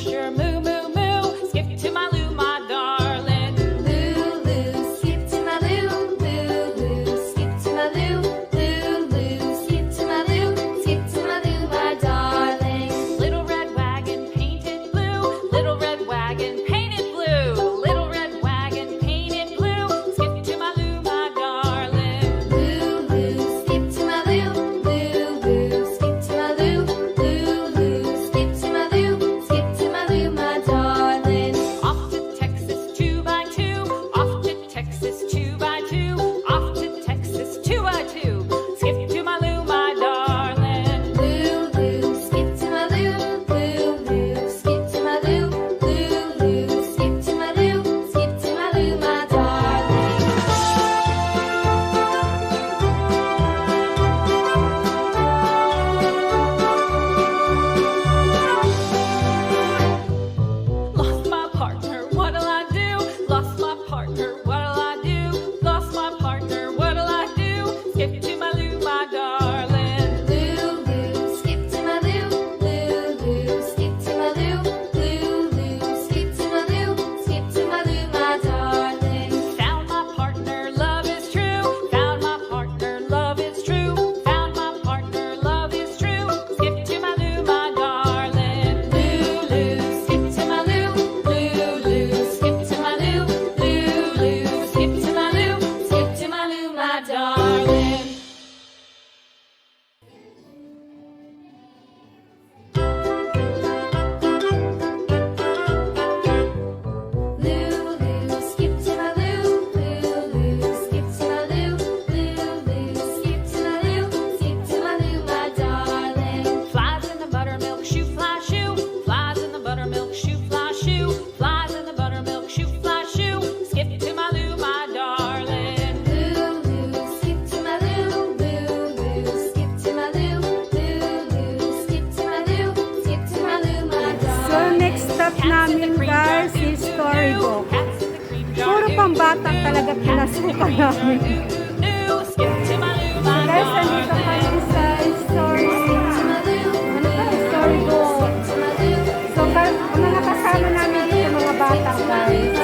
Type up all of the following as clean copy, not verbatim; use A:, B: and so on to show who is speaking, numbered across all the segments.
A: texture. Moo, moo, moo. Skip to my loo, my darling. Loo, loo, skip to my loo. Loo, loo, skip to my loo. Loo, loo, skip to my loo. Skip to my loo, my darling. Little red wagon painted blue. Little red wagon painted blue. Little red wagon painted blue. Skip to my loo, my darling. Loo, loo, skip to my loo. Loo, loo, skip to my loo. Loo, loo, skip to my loo. Skip to my loo, my darling. Off to Texas 2x2. Off to Texas 2x2. Off to Texas 2x2. Skip to my loo, my darling. Loo, loo, skip to my loo. Loo, loo, skip to my loo. Loo, loo, skip to my loo. Skip to my loo, my darling. Lost my partner, what'll I do? Lost my partner, what'll I do? Lost my partner, what'll I do? Skip to my loo, my darling. Loo, loo, skip to my loo. Loo, loo, skip to my loo. Loo, loo, skip to my loo. Skip to my loo, my darling. Found my partner, love is true. Found my partner, love is true. Found my partner, love is true. Skip to my loo, my darling. Loo, loo, skip to my loo. Loo, loo, skip to my loo. Loo, loo, skip to my loo. Skip to my loo, my darling. Loo, loo, skip to my loo. Loo, loo, skip to my loo. Loo, loo, skip to my loo. Skip to my loo, my darling. Flies in the buttermilk shoe, fly shoe. Flies in the buttermilk shoe, fly shoe. Flies in the buttermilk shoe, fly shoe. Skip to my loo, my darling. Loo, loo, skip to my loo. Loo, loo, skip to my loo. Loo, loo, skip to my loo. Skip to my loo, my darling.
B: So next stop namin guys is storybook. Puro pambata talaga pinasukan namin.
A: Skip to my loo, my
B: Guys, nandito kami sa storybook. So mga kasama namin dito mga bata guys.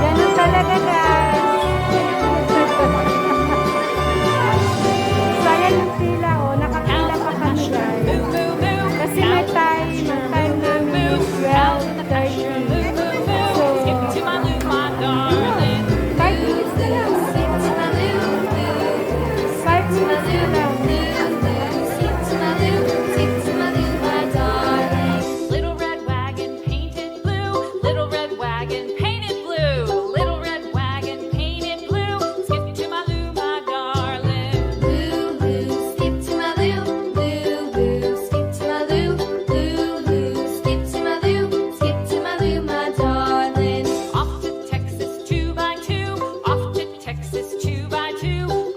B: Ganun talaga guys. So ayan yung pila oh. Nakapila pa kami guys. Kasi may time namin is 12:30. So,
A: Skip to my loo, my darling.
B: 5 minutes na lang. 5 minutes na lang.
A: Skip to my loo, skip to my loo, my darling. Little red wagon painted blue. Little red wagon painted blue. Little red wagon painted blue. Skip to my loo, my darling. Loo, loo, skip to my loo. Loo, loo, skip to my loo. Loo, loo, skip to my loo. Skip to my loo, my darling. Off to Texas 2x2. Off to Texas 2x2.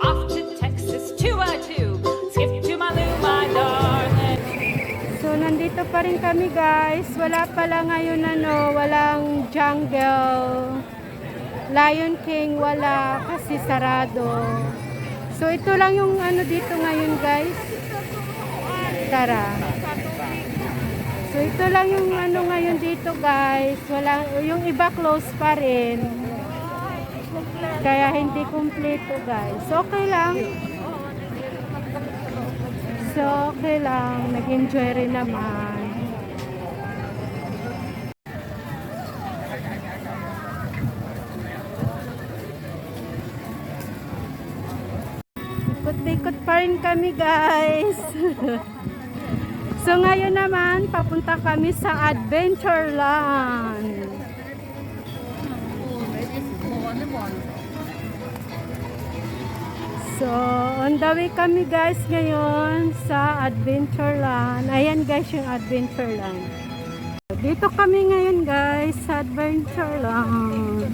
A: Off to Texas 2x2. Skip to my loo, my darling.
B: So, nandito pa rin kami guys. Wala pala ngayon walang jungle. Lion King wala kasi sarado. So, ito lang yung dito ngayon guys. Tara. So, ito lang yung ngayon dito guys. Wala, yung iba close pa rin. Kaya hindi kumpleto guys. So, okay lang. So, okay lang. Nag-enjoy rin naman. Ikot-ikot pa rin kami guys. So, ngayon naman, papunta kami sa Adventureland. So, on the way kami guys ngayon sa Adventureland. Ayan guys yung Adventureland. Dito kami ngayon guys sa Adventureland.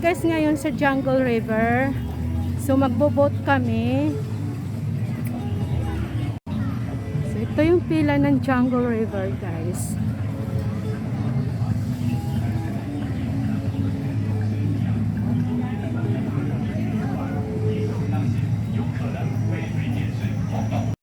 B: guys ngayon sa Jungle River. So magbo-boat kami. So ito yung pila ng Jungle River guys.